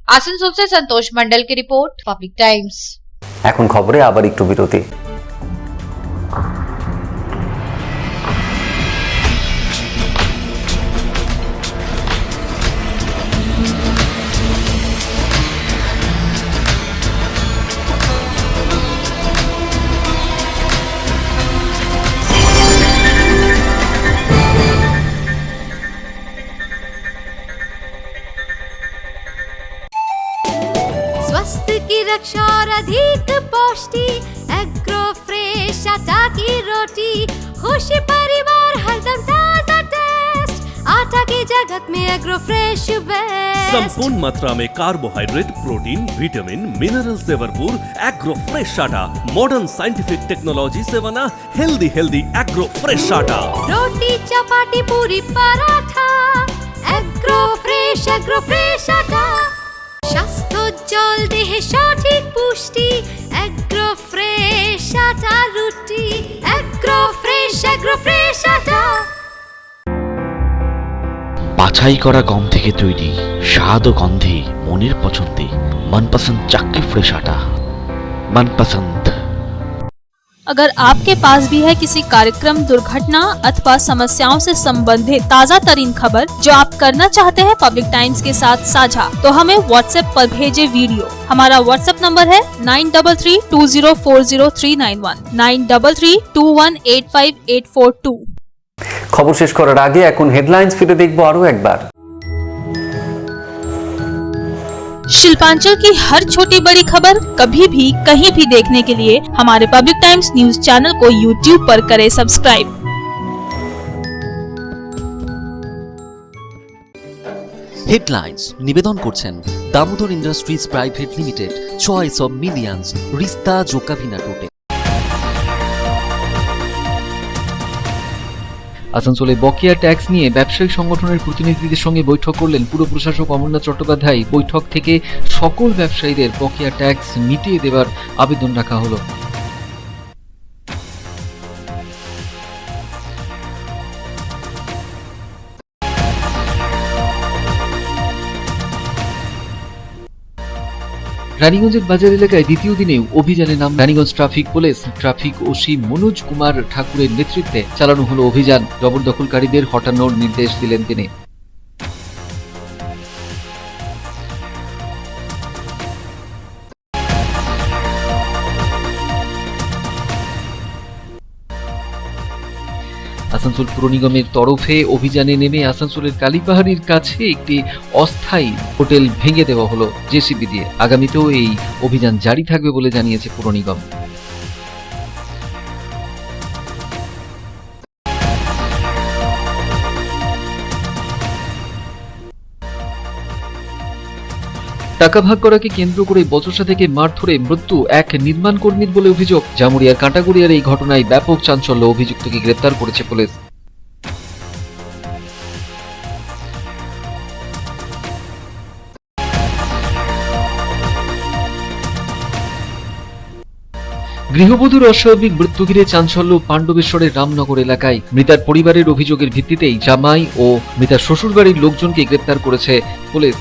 आसनसोल से संतोष मंडल की रिपोर्ट, पब्लिक टाइम्स। এখন খবরে আবার একটু বিরতি। स्वास्थ्य की रक्षा और अधिक पौष्टिक एग्रो फ्रेश आटा की रोटी, खुशी परिवार हरदम ताजा टेस्ट, आटा की जगत में एग्रो फ्रेश बेस्ट। संपूर्ण मात्रा में कार्बोहाइड्रेट, प्रोटीन, विटामिन, मिनरल से भरपूर एग्रो फ्रेश आटा, मॉडर्न साइंटिफिक टेक्नोलॉजी से बना हेल्दी एग्रो फ्रेश आटा। रोटी चपाटी पूरी पराठा, एग्रो फ्रेश आटा। স্বাস্থ্যোজ্জ্বল দেহে সঠিক পুষ্টি, এগ্রো ফ্রেশ আটা রুটি, এগ্রো ফ্রেশ আটা। বাছাই করা গম থেকে তৈরি স্বাদ ও গন্ধে মনের পছন্দে मनपसंद चक्की फ्रेश आटा, मनपसंद। अगर आपके पास भी है किसी कार्यक्रम, दुर्घटना अथवा समस्याओं से संबंधित ताज़ा तरीन खबर जो आप करना चाहते हैं पब्लिक टाइम्स के साथ साझा, तो हमें व्हाट्सएप पर भेजे वीडियो। हमारा व्हाट्सएप नंबर है 9332040391, 9332185842। খবর শেষ করার আগে এখন হেডলাইন্স ফিরে দেখব আরো একবার। शिल्पांचल की हर छोटी बड़ी खबर कभी भी कहीं भी देखने के लिए हमारे पब्लिक टाइम्स न्यूज चैनल को YouTube पर करें सब्सक्राइब। হেডলাইন্স নিবেদন করছেন Damodar Industries Private Limited, choice of millions, রিস্তা জোকাভিনা টোটে। আসানসোলে বকেয়া ট্যাক্স নিয়ে ব্যবসায়িক সংগঠনের প্রতিনিধিদের সঙ্গে বৈঠক করলেন পুর প্রশাসক অমরনাথ চট্টোপাধ্যায়। বৈঠক থেকে সকল ব্যবসায়ীদের বকেয়া ট্যাক্স মিটিয়ে দেওয়ার আবেদন রাখা হলো। রানীগঞ্জের বাজার এলাকায় দ্বিতীয় দিনে অভিযানে নাম Raniganj traffic police. Traffic OC Manoj Kumar ঠাকুরের নেতৃত্বে চালানো হলো অভিযান। জবরদখলকারীদের হটানোর নির্দেশ দিলেন তিনি। আসানসোল পুর নিগমের তরফে অভিযানে নেমে আসানসোলের কালীপাহাড়ির কাছে একটি অস্থায়ী হোটেল ভেঙে দেওয়া হলো জেসিবি দিয়ে। আগামীতেও এই অভিযান জারি থাকবে বলে জানিয়েছে পুর নিগম। টাকা ভাগ করাকে কেন্দ্র করে বচসা থেকে মার ধরে মৃত্যু এক নির্মাণ কর্মীর বলে অভিযোগ। জামুরিয়ার কাঁটাগড়িয়ার এই ঘটনায় ব্যাপক চাঞ্চল্য। অভিযুক্তকে গ্রেপ্তার করেছে পুলিশ। গৃহবধূর অস্বাভাবিক মৃত্যু ঘিরে চাঞ্চল্য পাণ্ডবেশ্বরের রামনগর এলাকায়। মৃতার পরিবারের অভিযোগের ভিত্তিতেই জামাই ও মৃতার শ্বশুরবাড়ির লোকজনকে গ্রেপ্তার করেছে পুলিশ।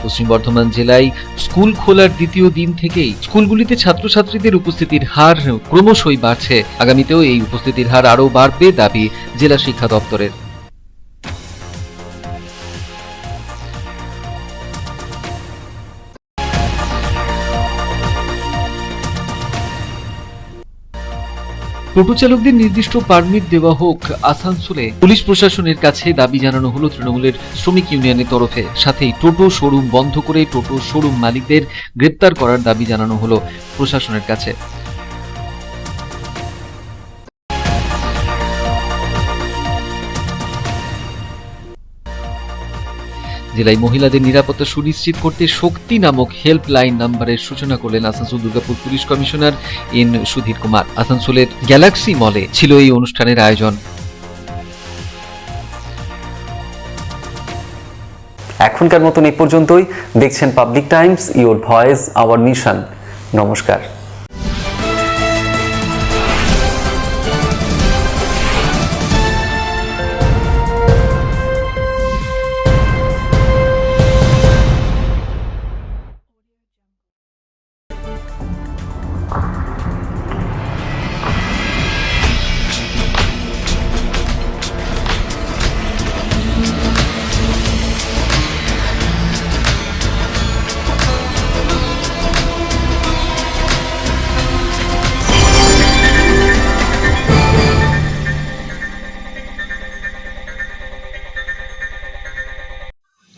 পশ্চিম বর্ধমান জেলায় স্কুল খোলার দ্বিতীয় দিন থেকেই স্কুলগুলিতে ছাত্রছাত্রীদের উপস্থিতির হার ক্রমশই বাড়ছে। আগামীতেও এই উপস্থিতির হার আরও বাড়বে দাবি জেলা শিক্ষা দপ্তরের। টোটো চালকদের নির্দিষ্ট পারমিট দেওয়া হোক। আসানসোলে পুলিশ প্রশাসনের কাছে দাবি জানানো হলো তৃণমূলের শ্রমিক ইউনিয়নের তরফে। সাথেই টোটো শোরুম বন্ধ করে টোটো শোরুম মালিকদের গ্রেপ্তার করার দাবি জানানো হলো প্রশাসনের কাছে। জেলায় মহিলাদের নিরাপত্তা সুনিশ্চিত করতে শক্তি নামক হেল্পলাইন নাম্বারের সূচনা করলেন Asansol Durgapur police commissioner N Sudhir Kumar. আসানসোলের গ্যালাক্সি মলে ছিল এই অনুষ্ঠানের আয়োজন। এখনকার মতন এই পর্যন্তই। দেখছেন public Times, your voice hour mission. নমস্কার।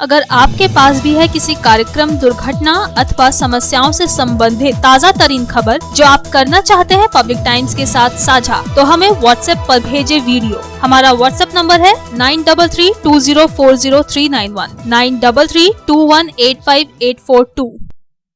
अगर आपके पास भी है किसी कार्यक्रम, दुर्घटना अथवा समस्याओं से संबंधित ताज़ा तरीन खबर जो आप करना चाहते हैं पब्लिक टाइम्स के साथ साझा, तो हमें व्हाट्सएप पर भेजे वीडियो। हमारा व्हाट्सएप नंबर है 9332040391 9332185842।